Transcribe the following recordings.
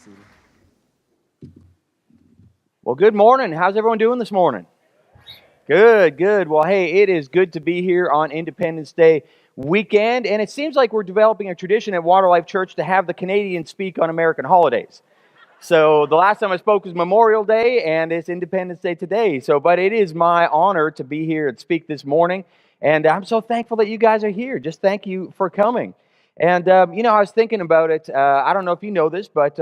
seated. Well, good morning. How's everyone doing this morning? Good, good. Well, hey, it is good to be here on Independence Day weekend, and it seems like we're developing a tradition at Water Life Church to have the Canadians speak on American holidays. So the last time I spoke was Memorial Day, and it's Independence Day today. But it is my honor to be here and speak this morning, and I'm so thankful that you guys are here. Just thank you for coming. And I was thinking about it. I don't know if you know this, but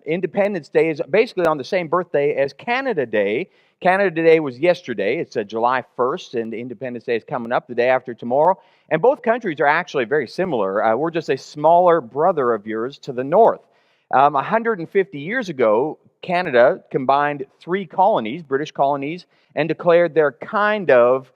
Independence Day is basically on the same birthday as Canada Day. Canada Day was yesterday. It's July 1st, and Independence Day is coming up the day after tomorrow. And both countries are actually very similar. We're just a smaller brother of yours to the north. 150 years ago, Canada combined three colonies, British colonies, and declared their kind of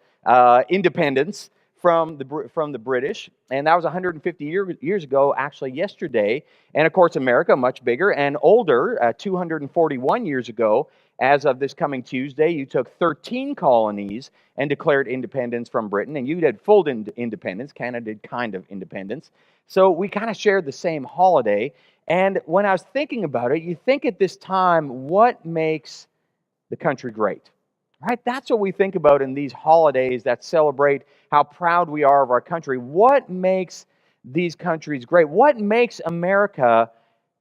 independence from the British, and that was 150 years ago, actually yesterday. And of course, America, much bigger and older, 241 years ago. As of this coming Tuesday, you took 13 colonies and declared independence from Britain, and you did full independence. Canada did kind of independence. So we kind of shared the same holiday. And when I was thinking about it, you think at this time, what makes the country great? Right? That's what we think about in these holidays that celebrate how proud we are of our country. What makes these countries great? What makes America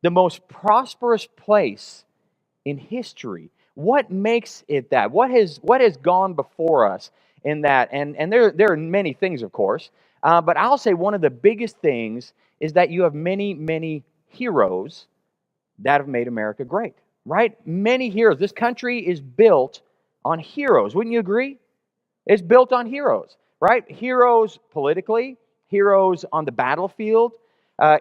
the most prosperous place in history? What makes it that? What has gone before us in that? And there are many things, of course, but I'll say one of the biggest things is that you have many, many heroes that have made America great, right? Many heroes. This country is built on heroes. Wouldn't you agree? It's built on heroes, right? Heroes politically, heroes on the battlefield,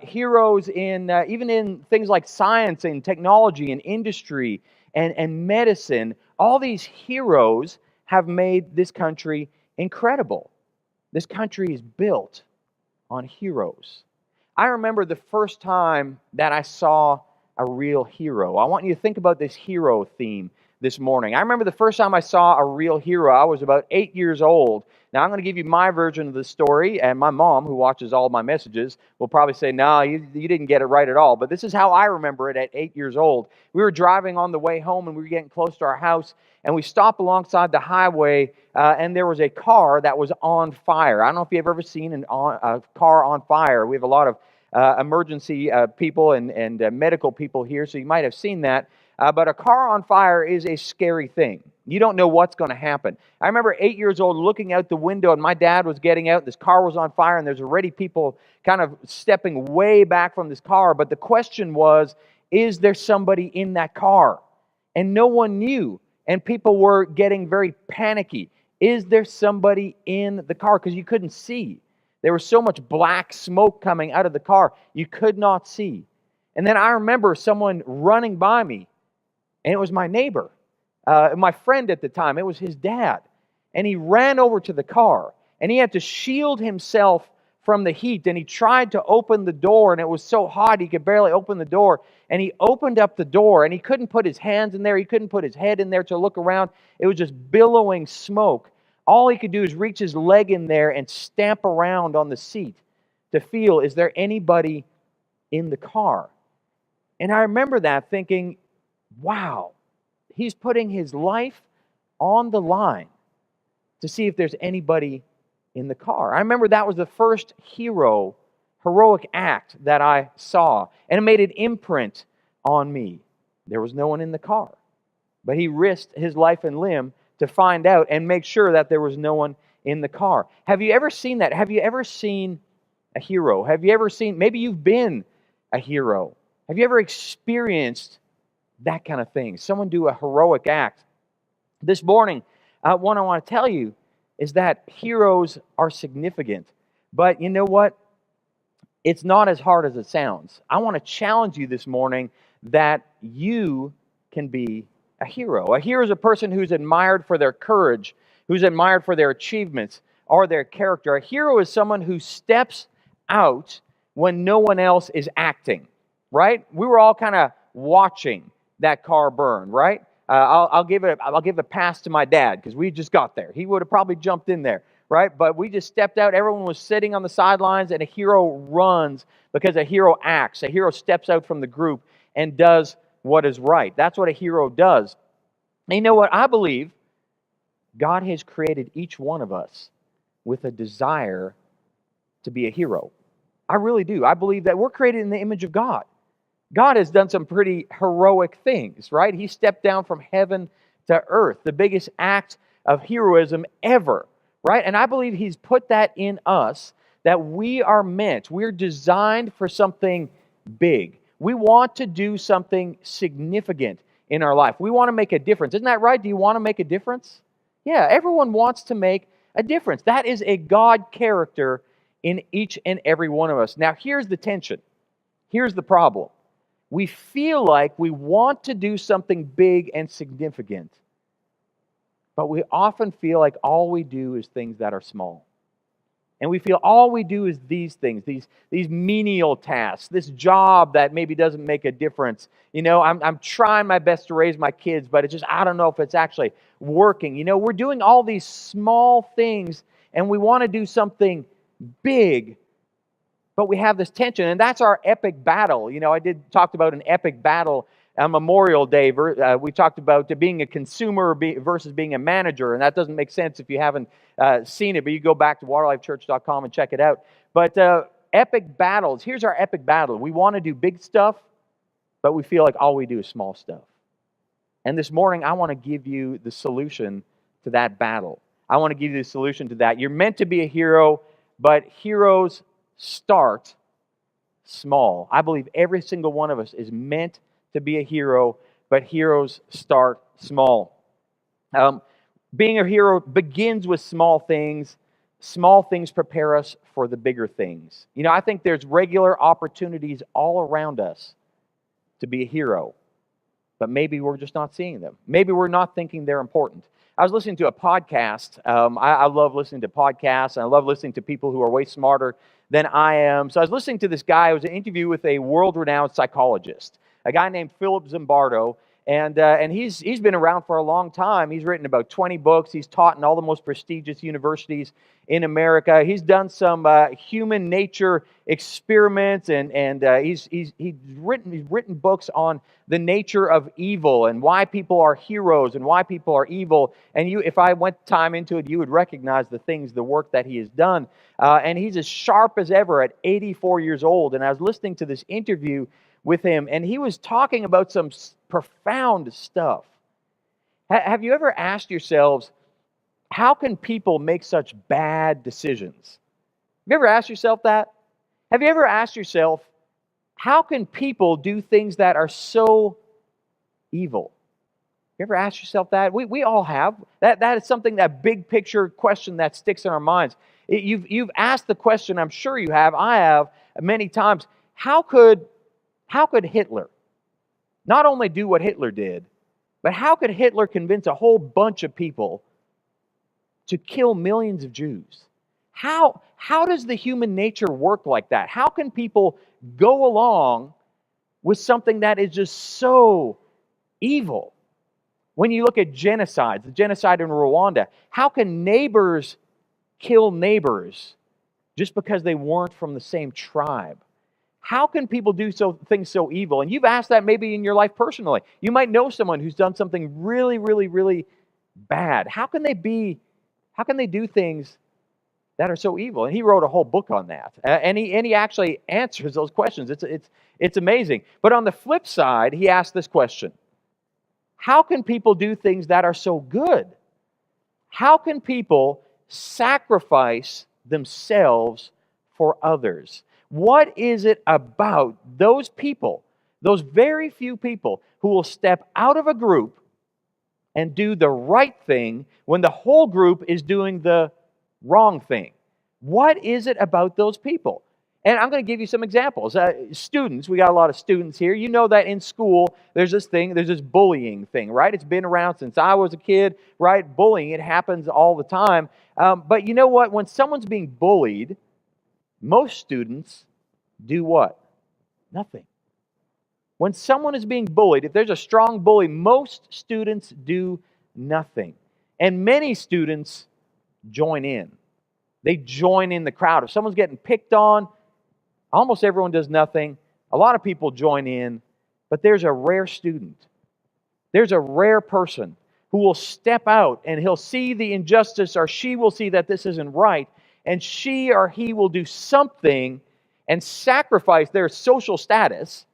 heroes in even in things like science and technology and industry and medicine. All these heroes have made this country incredible. This country is built on heroes. I remember the first time that I saw a real hero. I want you to think about this hero theme this morning. I remember the first time I saw a real hero, I was about 8 years old. Now, I'm going to give you my version of the story, and my mom, who watches all my messages, will probably say, no, you didn't get it right at all. But this is how I remember it at 8 years old. We were driving on the way home, and we were getting close to our house, and we stopped alongside the highway, and there was a car that was on fire. I don't know if you've ever seen a car on fire. We have a lot of emergency people and medical people here, so you might have seen that. But a car on fire is a scary thing. You don't know what's going to happen. I remember 8 years old looking out the window, and my dad was getting out. This car was on fire, and there's already people kind of stepping way back from this car. But the question was, is there somebody in that car? And no one knew. And people were getting very panicky. Is there somebody in the car? Because you couldn't see. There was so much black smoke coming out of the car, you could not see. And then I remember someone running by me, and it was my neighbor, my friend at the time. It was his dad. And he ran over to the car, and he had to shield himself from the heat. And he tried to open the door, and it was so hot he could barely open the door. And he opened up the door, and he couldn't put his hands in there. He couldn't put his head in there to look around. It was just billowing smoke. All he could do is reach his leg in there and stamp around on the seat to feel, is there anybody in the car? And I remember that thinking, wow, he's putting his life on the line to see if there's anybody in the car. I remember that was the first heroic act that I saw, and it made an imprint on me. There was no one in the car, but he risked his life and limb to find out and make sure that there was no one in the car. Have you ever seen that? Have you ever seen a hero? Have you ever seen, maybe you've been a hero. Have you ever experienced that kind of thing? Someone do a heroic act. This morning, what I want to tell you is that heroes are significant. But you know what? It's not as hard as it sounds. I want to challenge you this morning that you can be a hero. A hero is a person who's admired for their courage, who's admired for their achievements or their character. A hero is someone who steps out when no one else is acting, right? We were all kind of watching that car burn, right? I'll give a pass to my dad because we just got there. He would have probably jumped in there, right? But we just stepped out. Everyone was sitting on the sidelines, and a hero runs because a hero acts. A hero steps out from the group and does what is right. That's what a hero does. And you know what? I believe God has created each one of us with a desire to be a hero. I really do. I believe that we're created in the image of God. God has done some pretty heroic things, right? He stepped down from heaven to earth, the biggest act of heroism ever, right? And I believe He's put that in us, that we're designed for something big. We want to do something significant in our life. We want to make a difference. Isn't that right? Do you want to make a difference? Yeah, everyone wants to make a difference. That is a God character in each and every one of us. Now, here's the tension. Here's the problem. We feel like we want to do something big and significant, but we often feel like all we do is things that are small. And we feel all we do is these things, these menial tasks, this job that maybe doesn't make a difference. I'm trying my best to raise my kids, but it's just, I don't know if it's actually working. We're doing all these small things, and we want to do something big, but we have this tension, and that's our epic battle. I talked about an epic battle on Memorial Day. We talked about being a consumer versus being a manager, and that doesn't make sense if you haven't seen it, but you go back to waterlifechurch.com and check it out. But epic battles, here's our epic battle. We want to do big stuff, but we feel like all we do is small stuff. And this morning, I want to give you the solution to that battle. I want to give you the solution to that. You're meant to be a hero, but heroes start small. I believe every single one of us is meant to be a hero, but heroes start small. Being a hero begins with small things. Small things prepare us for the bigger things. I think there's regular opportunities all around us to be a hero, but maybe we're just not seeing them. Maybe we're not thinking they're important. I was listening to a podcast. I love listening to podcasts, and I love listening to people who are way smarter than I am. So I was listening to this guy. It was an interview with a world-renowned psychologist, a guy named Philip Zimbardo, and he's been around for a long time. He's written about 20 books. He's taught in all the most prestigious universities in America. He's done some human nature experiments, and he's written books on the nature of evil and why people are heroes and why people are evil. And if I went time into it, you would recognize the work that he has done. And he's as sharp as ever at 84 years old. And I was listening to this interview with him, and he was talking about some profound stuff. Have you ever asked yourselves, how can people make such bad decisions? Have you ever asked yourself that? Have you ever asked yourself, how can people do things that are so evil? You ever asked yourself that? We all have. That is something, that big picture question that sticks in our minds. You've asked the question, I'm sure you have, I have many times, how could Hitler not only do what Hitler did, but how could Hitler convince a whole bunch of people to kill millions of Jews? How does the human nature work like that? How can people go along with something that is just so evil? When you look at genocides, the genocide in Rwanda, how can neighbors kill neighbors just because they weren't from the same tribe? How can people do things so evil? And you've asked that maybe in your life personally. You might know someone who's done something really, really, really bad. How can they do things that are so evil? And he wrote a whole book on that. And he actually answers those questions. It's amazing. But on the flip side, he asked this question: how can people do things that are so good? How can people sacrifice themselves for others? What is it about those people, those very few people, who will step out of a group and do the right thing when the whole group is doing the wrong thing? What is it about those people? And I'm going to give you some examples. Students, we got a lot of students here. You know that in school, there's this bullying thing, right? It's been around since I was a kid, right? Bullying, it happens all the time. But you know what? When someone's being bullied, most students do what? Nothing. When someone is being bullied, if there's a strong bully, most students do nothing. And many students join in. They join in the crowd. If someone's getting picked on, almost everyone does nothing. A lot of people join in, But there's a rare student. There's a rare person who will step out and he'll see the injustice, or she will see that this isn't right, and she or he will do something and sacrifice their social status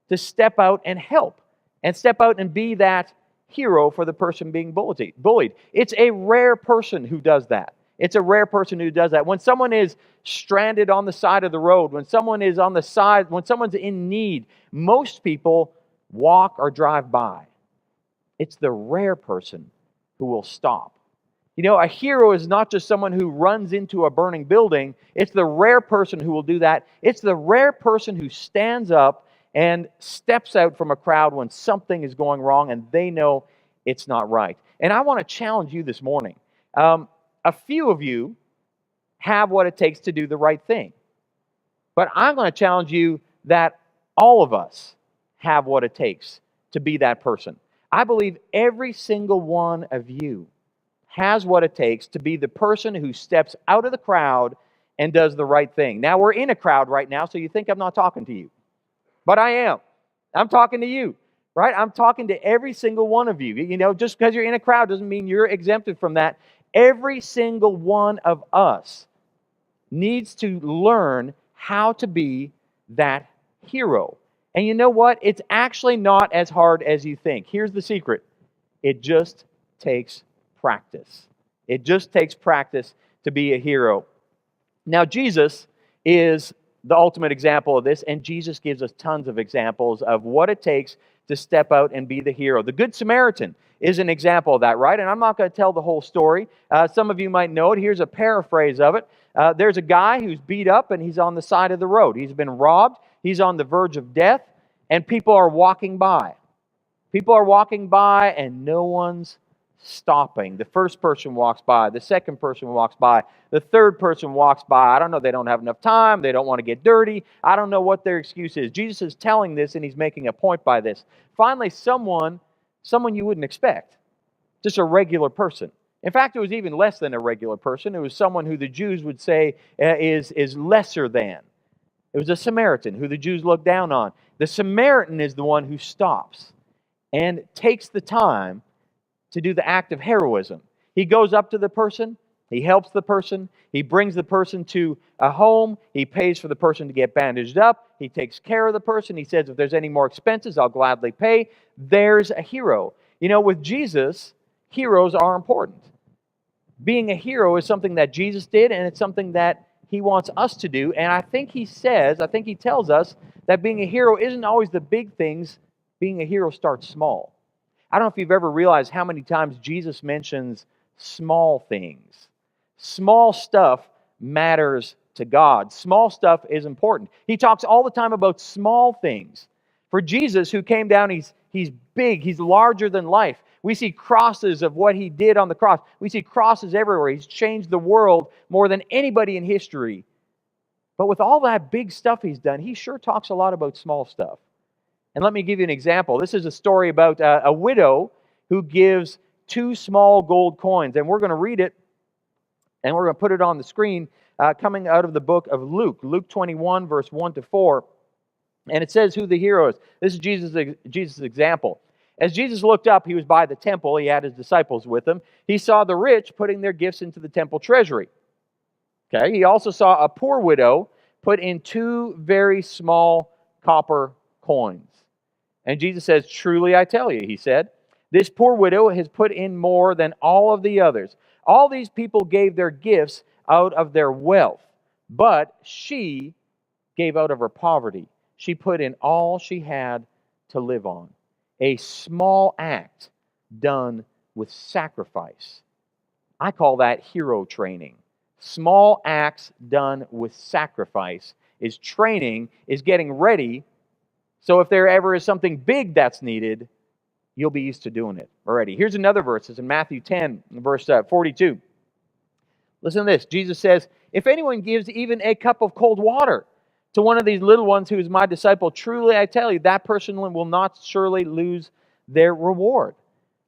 to step out and help, and step out and be that hero for the person being bullied. It's a rare person who does that. It's a rare person who does that. When someone is stranded on the side of the road, when someone is on the side, when someone's in need, most people walk or drive by. It's the rare person who will stop. You know, a hero is not just someone who runs into a burning building. It's the rare person who will do that. It's the rare person who stands up and steps out from a crowd when something is going wrong and they know it's not right. And I want to challenge you this morning. A few of you have what it takes to do the right thing. But I'm going to challenge you that all of us have what it takes to be that person. I believe every single one of you has what it takes to be the person who steps out of the crowd and does the right thing. Now, we're in a crowd right now, so you think I'm not talking to you. But I am. I'm talking to you, right? I'm talking to every single one of you. You know, just because you're in a crowd doesn't mean you're exempted from that. Every single one of us needs to learn how to be that hero. And you know what? It's actually not as hard as you think. Here's the secret. It just takes practice. It just takes practice to be a hero. Now, Jesus is the ultimate example of this, and Jesus gives us tons of examples of what it takes to step out and be the hero. The Good Samaritan is an example of that, right? And I'm not going to tell the whole story. Some of you might know it. Here's a paraphrase of it. There's a guy who's beat up, and he's on the side of the road. He's been robbed. He's on the verge of death, and people are walking by. People are walking by, and no one's stopping. The first person walks by. The second person walks by. The third person walks by. I don't know. They don't have enough time. They don't want to get dirty. I don't know what their excuse is. Jesus is telling this, and he's making a point by this. Finally, someone you wouldn't expect. Just a regular person. In fact, it was even less than a regular person. It was someone who the Jews would say is lesser than. It was a Samaritan who the Jews looked down on. The Samaritan is the one who stops and takes the time to do the act of heroism. He goes up to the person, he helps the person, he brings the person to a home, he pays for the person to get bandaged up, he takes care of the person, he says, if there's any more expenses, I'll gladly pay. There's a hero. You know, with Jesus, heroes are important. Being a hero is something that Jesus did, and it's something that he wants us to do. And I think he tells us that being a hero isn't always the big things. Being a hero starts small. I don't know if you've ever realized how many times Jesus mentions small things. Small stuff matters to God. Small stuff is important. He talks all the time about small things. For Jesus, who came down, he's big, he's larger than life. We see crosses of what he did on the cross. We see crosses everywhere. He's changed the world more than anybody in history. But with all that big stuff he's done, he sure talks a lot about small stuff. And let me give you an example. This is a story about a widow who gives 2 small gold coins. And we're going to read it, and we're going to put it on the screen, coming out of the book of Luke. Luke 21, verse 1 to 4. And it says who the hero is. This is Jesus' example. As Jesus looked up, he was by the temple. He had his disciples with him. He saw the rich putting their gifts into the temple treasury. Okay. He also saw a poor widow put in 2 very small copper coins. And Jesus says, truly I tell you, he said, this poor widow has put in more than all of the others. All these people gave their gifts out of their wealth, but she gave out of her poverty. She put in all she had to live on. A small act done with sacrifice. I call that hero training. Small acts done with sacrifice is training, is getting ready. So if there ever is something big that's needed, you'll be used to doing it already. Here's another verse. It's in Matthew 10, verse 42. Listen to this. Jesus says, if anyone gives even a cup of cold water to one of these little ones who is my disciple, truly I tell you, that person will not surely lose their reward.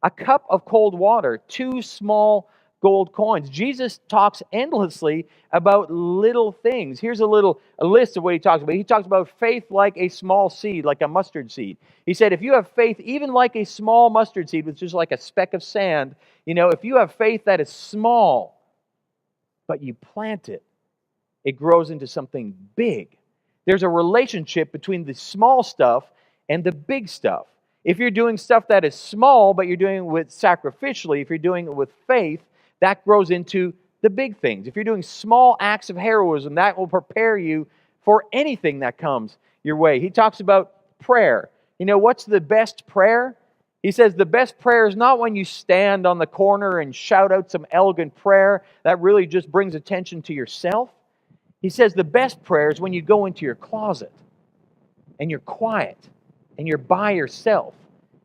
A cup of cold water, 2 small gold coins. Jesus talks endlessly about little things. Here's a list of what he talks about. He talks about faith like a small seed, like a mustard seed. He said, if you have faith even like a small mustard seed, which is like a speck of sand, if you have faith that is small, but you plant it, it grows into something big. There's a relationship between the small stuff and the big stuff. If you're doing stuff that is small, but you're doing it with sacrificially, if you're doing it with faith, that grows into the big things. If you're doing small acts of heroism, that will prepare you for anything that comes your way. He talks about prayer. What's the best prayer? He says the best prayer is not when you stand on the corner and shout out some elegant prayer that really just brings attention to yourself. He says the best prayer is when you go into your closet and you're quiet and you're by yourself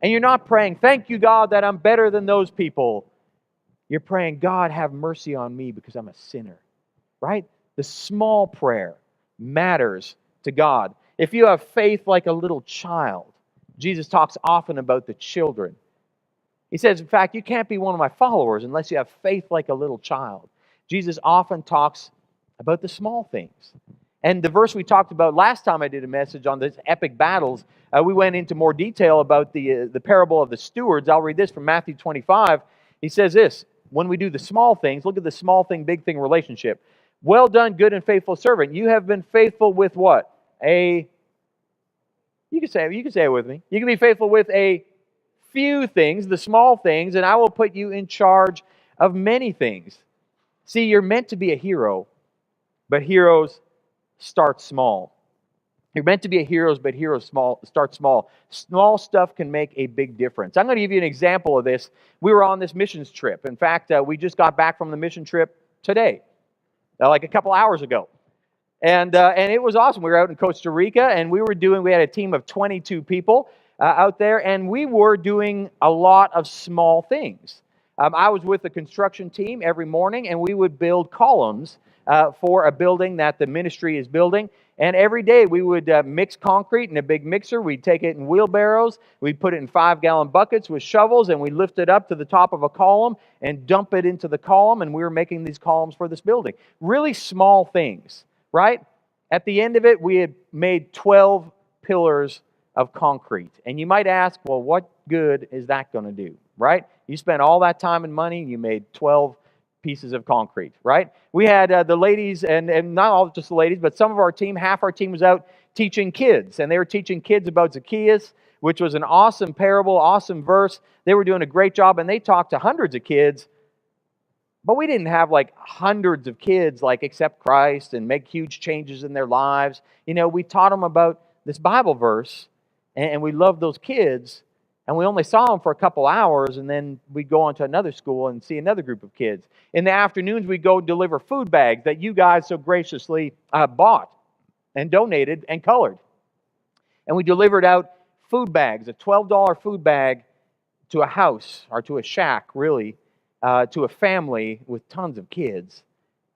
and you're not praying, thank you, God, that I'm better than those people. You're praying, God, have mercy on me because I'm a sinner, right? The small prayer matters to God. If you have faith like a little child, Jesus talks often about the children. He says, in fact, you can't be one of my followers unless you have faith like a little child. Jesus often talks about the small things. And the verse we talked about last time I did a message on this epic battles, we went into more detail about the parable of the stewards. I'll read this from Matthew 25. He says this, when we do the small things, look at the small thing, big thing relationship. Well done, good and faithful servant. You have been faithful with what? You can say it with me. You can be faithful with a few things, the small things, and I will put you in charge of many things. See, you're meant to be a hero, but heroes start small. You're meant to be a hero, but heroes start small. Small stuff can make a big difference. I'm going to give you an example of this. We were on this missions trip. In fact, we just got back from the mission trip today, like a couple hours ago. And it was awesome. We were out in Costa Rica, and we had a team of 22 people out there, and we were doing a lot of small things. I was with the construction team every morning, and we would build columns for a building that the ministry is building. And every day we would mix concrete in a big mixer. We'd take it in wheelbarrows. We'd put it in 5-gallon buckets with shovels, and we lift it up to the top of a column and dump it into the column. And we were making these columns for this building. Really small things, right? At the end of it, we had made 12 pillars of concrete. And you might ask, well, what good is that going to do, right? You spent all that time and money, and you made 12 pieces of concrete, right? We had the ladies, and not all just the ladies, but some of our team, half our team was out teaching kids, and they were teaching kids about Zacchaeus, which was an awesome parable, awesome verse. They were doing a great job, and they talked to hundreds of kids, but we didn't have like hundreds of kids like accept Christ and make huge changes in their lives. We taught them about this Bible verse, and we loved those kids, and we only saw them for a couple hours, and then we'd go on to another school and see another group of kids. In the afternoons, we'd go deliver food bags that you guys so graciously bought and donated and colored. And we delivered out food bags, a $12 food bag to a house, or to a shack, really, to a family with tons of kids.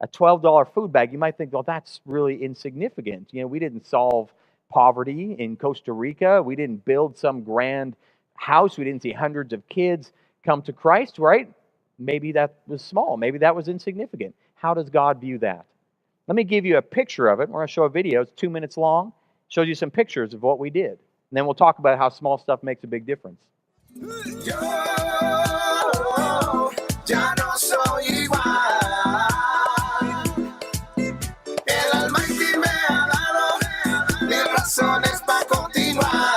A $12 food bag, you might think, well, that's really insignificant. We didn't solve poverty in Costa Rica. We didn't build some grand house. We didn't see hundreds of kids come to Christ, right? Maybe that was small. Maybe that was insignificant. How does God view that? Let me give you a picture of it. We're going to show a video. It's 2 minutes long. Shows you some pictures of what we did. And then we'll talk about how small stuff makes a big difference. Yo, ya no soy igual. El Almighty me ha dado mil razones para continuar.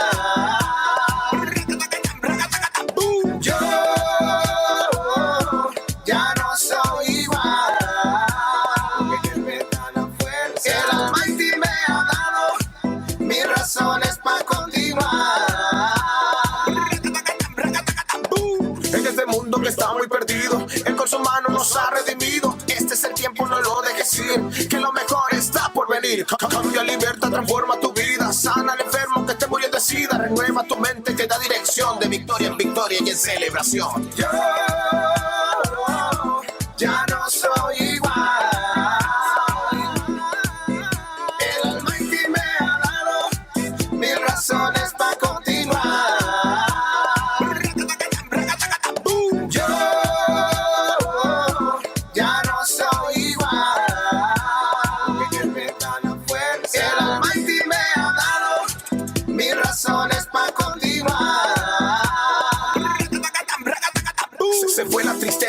Está muy perdido, Él con su mano nos ha redimido. Este es el tiempo, no lo dejes ir, que lo mejor está por venir. Cambia, libertad, transforma tu vida. Sana al enfermo que esté muriendo de sida. Renueva tu mente, que da dirección de victoria en victoria y en celebración. Yo ya no soy igual. El Almighty me ha dado mil razones para continuar.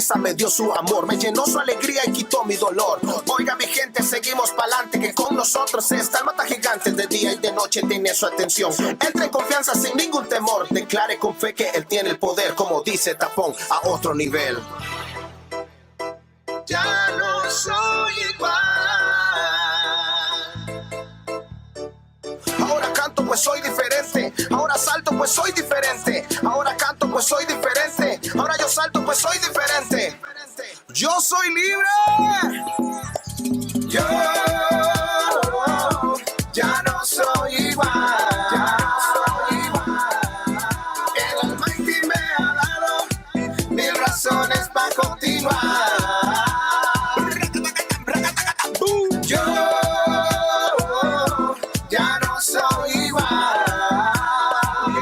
tristeza me dio su amor, me llenó su alegría y quitó mi dolor. Oiga mi gente, seguimos pa'lante, que con nosotros está el mata gigante. De día y de noche tiene su atención. Entre en confianza sin ningún temor, declare con fe que él tiene el poder, como dice Tapón, a otro nivel. Ya no soy igual. Ahora canto pues soy diferente. Ahora salto pues soy diferente. Ahora canto pues soy diferente. Ahora yo salto pues soy diferente. Yo soy libre. Yo ya no soy igual. El Almighty me ha dado mil razones para continuar. Yo ya no soy igual.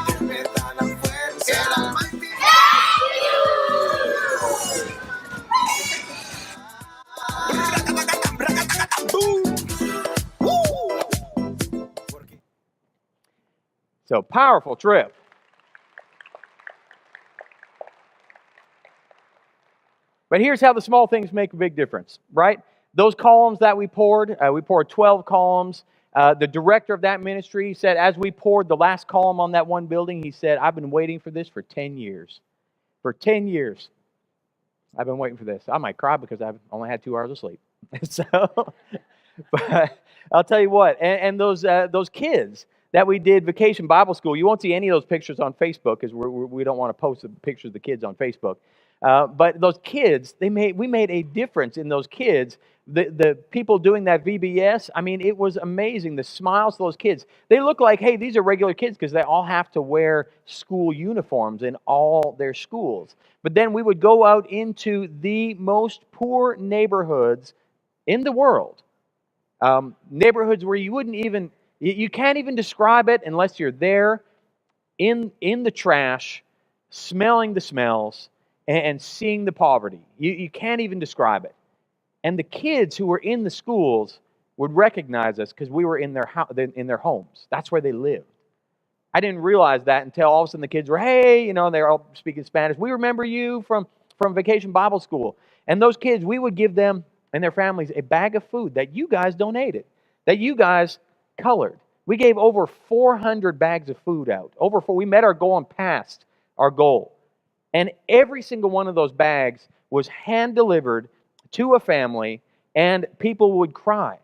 Que me da la fuerza. El Almighty. So, powerful trip. But here's how the small things make a big difference, right? Those columns that we poured 12 columns. The director of that ministry said, as we poured the last column on that one building, he said, I've been waiting for this for 10 years. For 10 years, I've been waiting for this. I might cry because I've only had 2 hours of sleep. So, but I'll tell you what, and those kids that we did Vacation Bible School, you won't see any of those pictures on Facebook because we don't want to post the pictures of the kids on Facebook. But those kids, we made a difference in those kids. The people doing that VBS, I mean, it was amazing. The smiles of those kids. They look like, hey, these are regular kids because they all have to wear school uniforms in all their schools. But then we would go out into the most poor neighborhoods in the world. Neighborhoods where you can't even describe it unless you're there in the trash, smelling the smells, and seeing the poverty. You can't even describe it. And the kids who were in the schools would recognize us because we were in their homes. That's where they lived. I didn't realize that until all of a sudden the kids were, hey, they're all speaking Spanish. We remember you from Vacation Bible School. And those kids, we would give them and their families a bag of food that you guys donated, that you guys colored. We gave over 400 bags of food out. We met our goal and passed our goal. And every single one of those bags was hand-delivered to a family, and people would cry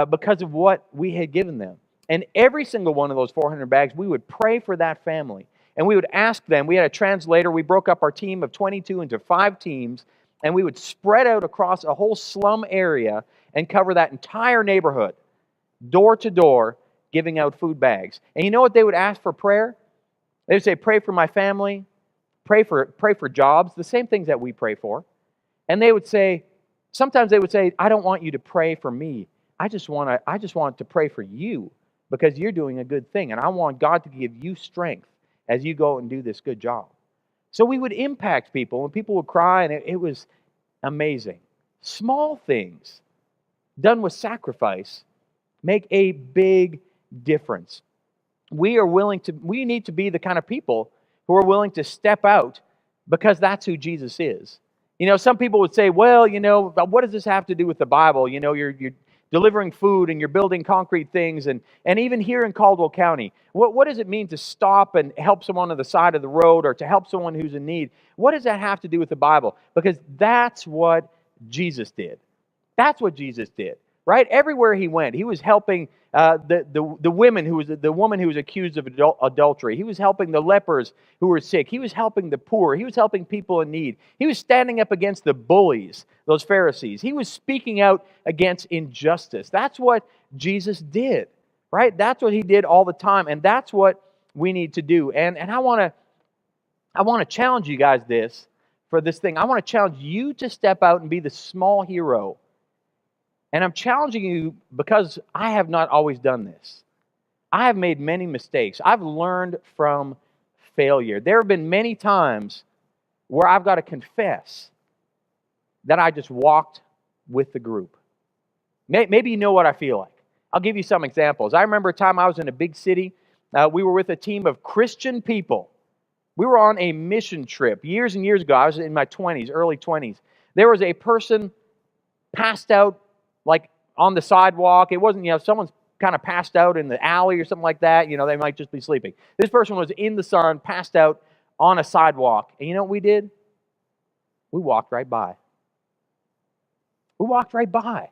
because of what we had given them. And every single one of those 400 bags, we would pray for that family. And we would ask them, we had a translator, we broke up our team of 22 into 5 teams, and we would spread out across a whole slum area and cover that entire neighborhood, door to door, giving out food bags. And you know what they would ask for prayer? They would say, pray for my family, pray for jobs, the same things that we pray for. And sometimes they would say, I don't want you to pray for me. I just want to pray for you because you're doing a good thing. And I want God to give you strength as you go and do this good job. So we would impact people and people would cry, and it was amazing. Small things done with sacrifice make a big difference. We need to be the kind of people who are willing to step out because that's who Jesus is. Some people would say, well, what does this have to do with the Bible? You're delivering food and you're building concrete things. And even here in Caldwell County, what does it mean to stop and help someone on the side of the road or to help someone who's in need? What does that have to do with the Bible? Because that's what Jesus did. That's what Jesus did, right? Everywhere he went, he was helping the woman the woman who was accused of adultery. He was helping the lepers who were sick. He was helping the poor. He was helping people in need. He was standing up against the bullies, those Pharisees. He was speaking out against injustice. That's what Jesus did, right? That's what he did all the time, and that's what we need to do. And I want to challenge you guys for this thing. I want to challenge you to step out and be the small hero. And I'm challenging you because I have not always done this. I have made many mistakes. I've learned from failure. There have been many times where I've got to confess that I just walked with the group. Maybe you know what I feel like. I'll give you some examples. I remember a time I was in a big city. We were with a team of Christian people. We were on a mission trip years and years ago. I was in my 20s, early 20s. There was a person passed out like on the sidewalk. It wasn't, someone's kind of passed out in the alley or something like that. They might just be sleeping. This person was in the sun, passed out on a sidewalk. And you know what we did? We walked right by. We walked right by.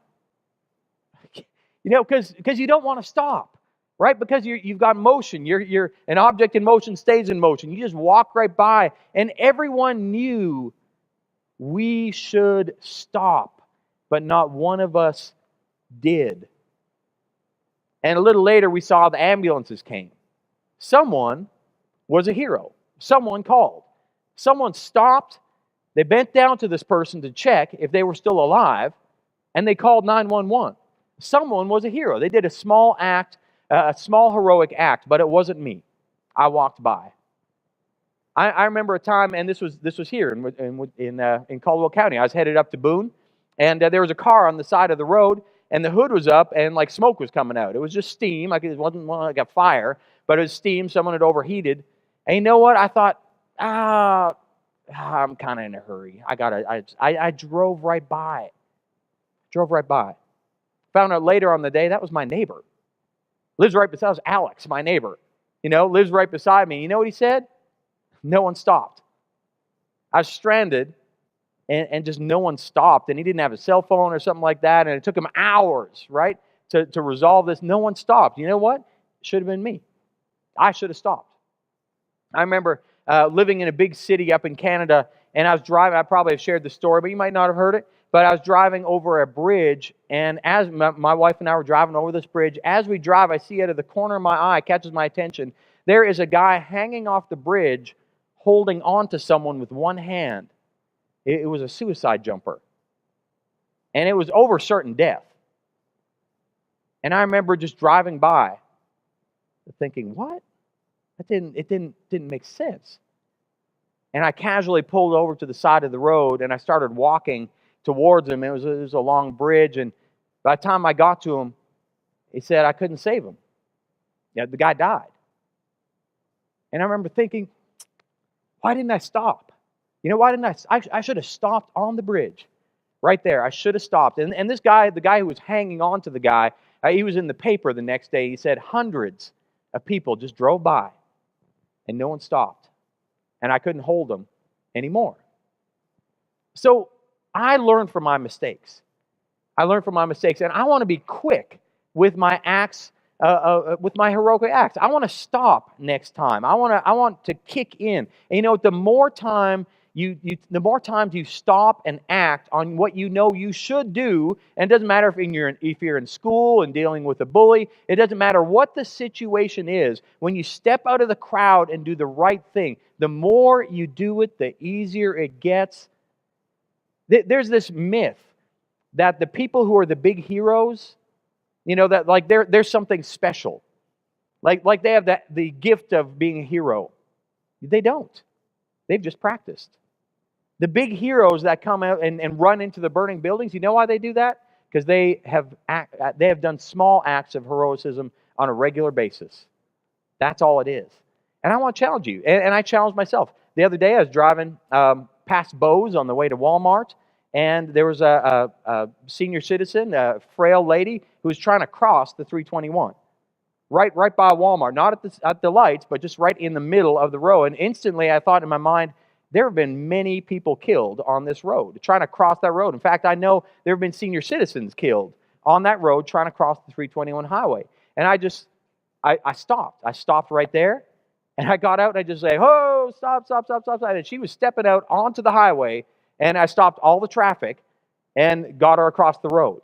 Because you don't want to stop, right? Because you've got motion. You're an object in motion stays in motion. You just walk right by. And everyone knew we should stop, but not one of us did. And a little later, we saw the ambulances came. Someone was a hero. Someone called. Someone stopped. They bent down to this person to check if they were still alive, and they called 911. Someone was a hero. They did a small act, a small heroic act, but it wasn't me. I walked by. I remember a time, and this was here in Caldwell County. I was headed up to Boone, and there was a car on the side of the road, and the hood was up, and like smoke was coming out. It was just steam. It wasn't like a fire, but it was steam. Someone had overheated. And you know what? I thought, I'm kind of in a hurry. I drove right by. Drove right by. Found out later on the day that was my neighbor. Lives right beside us. Alex, my neighbor. Lives right beside me. You know what he said? No one stopped. I was stranded, and just no one stopped. And he didn't have a cell phone or something like that. And it took him hours, right, to resolve this. No one stopped. You know what? It should have been me. I should have stopped. I remember living in a big city up in Canada, and I was driving. I probably have shared the story, but you might not have heard it. But I was driving over a bridge, and as my wife and I were driving over this bridge, as we drive, I see out of the corner of my eye, catches my attention, there is a guy hanging off the bridge holding on to someone with one hand. It was a suicide jumper. And it was over certain death. And I remember just driving by thinking, what? It didn't make sense. And I casually pulled over to the side of the road, and I started walking towards him. It was a long bridge, and by the time I got to him, he said I couldn't save him. The guy died. And I remember thinking, why didn't I stop? Why didn't I should have stopped on the bridge right there. I should have stopped. And this guy, the guy who was hanging on to the guy, he was in the paper the next day. He said hundreds of people just drove by and no one stopped. And I couldn't hold them anymore. So I learned from my mistakes. And I want to be quick with my acts, with my heroic acts. I want to stop next time. I want to kick in. And the more time the more times you stop and act on what you know you should do, and it doesn't matter if you're in school and dealing with a bully, it doesn't matter what the situation is, when you step out of the crowd and do the right thing, the more you do it, the easier it gets. There's this myth that the people who are the big heroes, that like there's something special. Like they have the gift of being a hero. They don't. They've just practiced. The big heroes that come out and run into the burning buildings, you know why they do that? Because they have done small acts of heroism on a regular basis. That's all it is. And I want to challenge you. And I challenge myself. The other day I was driving past Bose on the way to Walmart, and there was a senior citizen, a frail lady, who was trying to cross the 321. Right by Walmart, not at the lights, but just right in the middle of the road. And instantly I thought in my mind, there have been many people killed on this road, trying to cross that road. In fact, I know there have been senior citizens killed on that road trying to cross the 321 highway. And I stopped. I stopped right there, and I got out and I just say, "Oh, stop, stop, stop, stop, stop." And she was stepping out onto the highway, and I stopped all the traffic and got her across the road.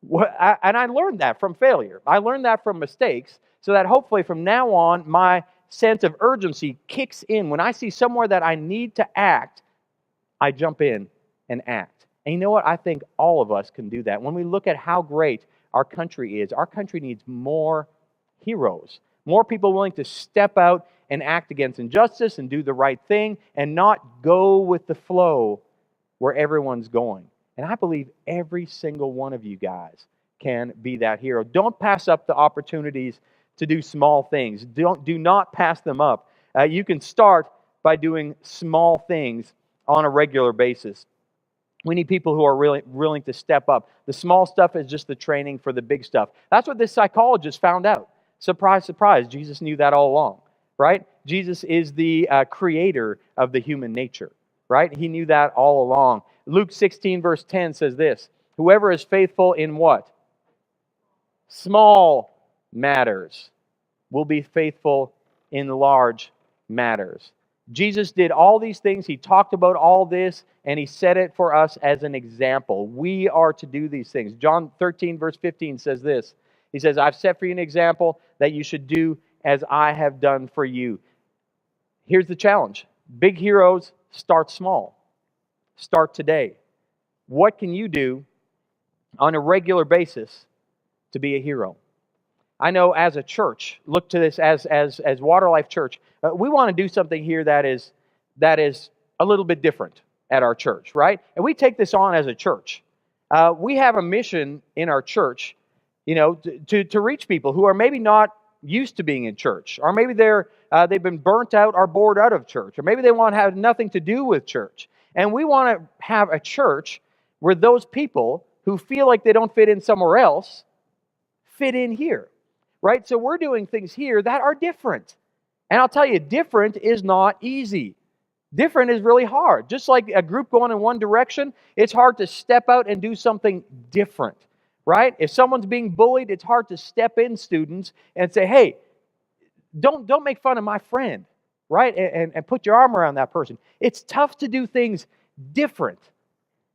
And I learned that from failure. I learned that from mistakes, so that hopefully from now on, my sense of urgency kicks in. When I see somewhere that I need to act, I jump in and act. And you know what? I think all of us can do that. When we look at how great our country is, our country needs more heroes, more people willing to step out and act against injustice and do the right thing and not go with the flow where everyone's going. And I believe every single one of you guys can be that hero. Don't pass up the opportunities to do small things. Do not pass them up. You can start by doing small things on a regular basis. We need people who are really willing to step up. The small stuff is just the training for the big stuff. That's what this psychologist found out. Surprise, surprise. Jesus knew that all along, right? Jesus is the creator of the human nature, right? He knew that all along. Luke 16, verse 10 says this: whoever is faithful in what? Small matters will be faithful in large matters. Jesus did all these things. He talked about all this, and he set it for us as an example. We are to do these things. John 13, verse 15 says this. He says, I've set for you an example that you should do as I have done for you. Here's the challenge. Big heroes start small. Start today. What can you do on a regular basis to be a hero? I know as a church, look to this as Water Life Church, we want to do something here that is a little bit different at our church, right? And we take this on as a church. We have a mission in our church, to reach people who are maybe not used to being in church, or maybe they've been burnt out or bored out of church, or maybe they want to have nothing to do with church. And we want to have a church where those people who feel like they don't fit in somewhere else fit in here. Right? So we're doing things here that are different. And I'll tell you, different is not easy. Different is really hard. Just like a group going in one direction, it's hard to step out and do something different. Right? If someone's being bullied, it's hard to step in, students, and say, hey, don't make fun of my friend. Right? And put your arm around that person. It's tough to do things different.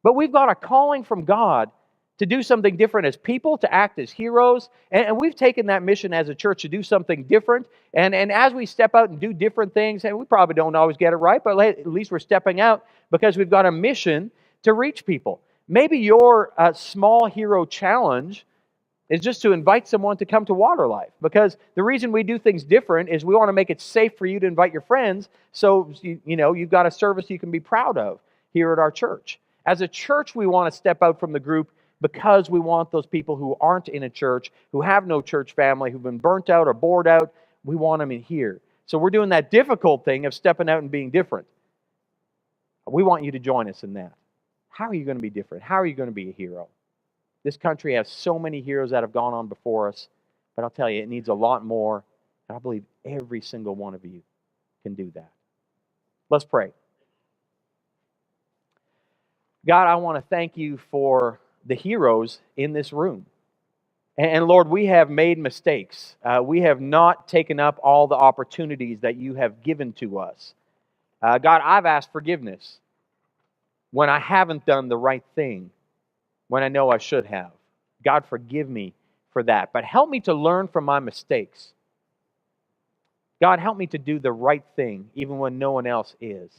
But we've got a calling from God to do something different as people, to act as heroes. And we've taken that mission as a church to do something different. And as we step out and do different things, and we probably don't always get it right, but at least we're stepping out because we've got a mission to reach people. Maybe your small hero challenge is just to invite someone to come to Water Life. Because the reason we do things different is we want to make it safe for you to invite your friends, so you've got a service you can be proud of here at our church. As a church, we want to step out from the group because we want those people who aren't in a church, who have no church family, who've been burnt out or bored out, we want them in here. So we're doing that difficult thing of stepping out and being different. We want you to join us in that. How are you going to be different? How are you going to be a hero? This country has so many heroes that have gone on before us, but I'll tell you, it needs a lot more, and I believe every single one of you can do that. Let's pray. God, I want to thank you for the heroes in this room. And Lord, we have made mistakes. We have not taken up all the opportunities that you have given to us. God, I've asked forgiveness when I haven't done the right thing, when I know I should have. God, forgive me for that. But help me to learn from my mistakes. God, help me to do the right thing even when no one else is.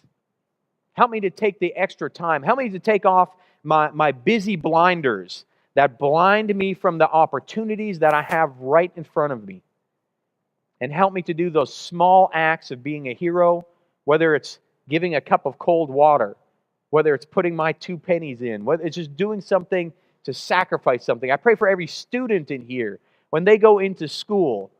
Help me to take the extra time. Help me to take off my busy blinders that blind me from the opportunities that I have right in front of me. And help me to do those small acts of being a hero, whether it's giving a cup of cold water, whether it's putting my 2 pennies in, whether it's just doing something to sacrifice something. I pray for every student in here, when they go into school,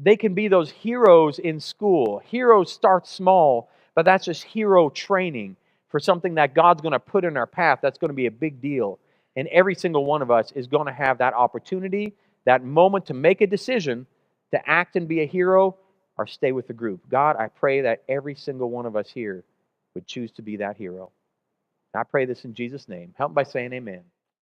they can be those heroes in school. Heroes start small, but that's just hero training for something that God's going to put in our path. That's going to be a big deal. And every single one of us is going to have that opportunity, that moment to make a decision to act and be a hero or stay with the group. God, I pray that every single one of us here would choose to be that hero. I pray this in Jesus' name. Help by saying amen.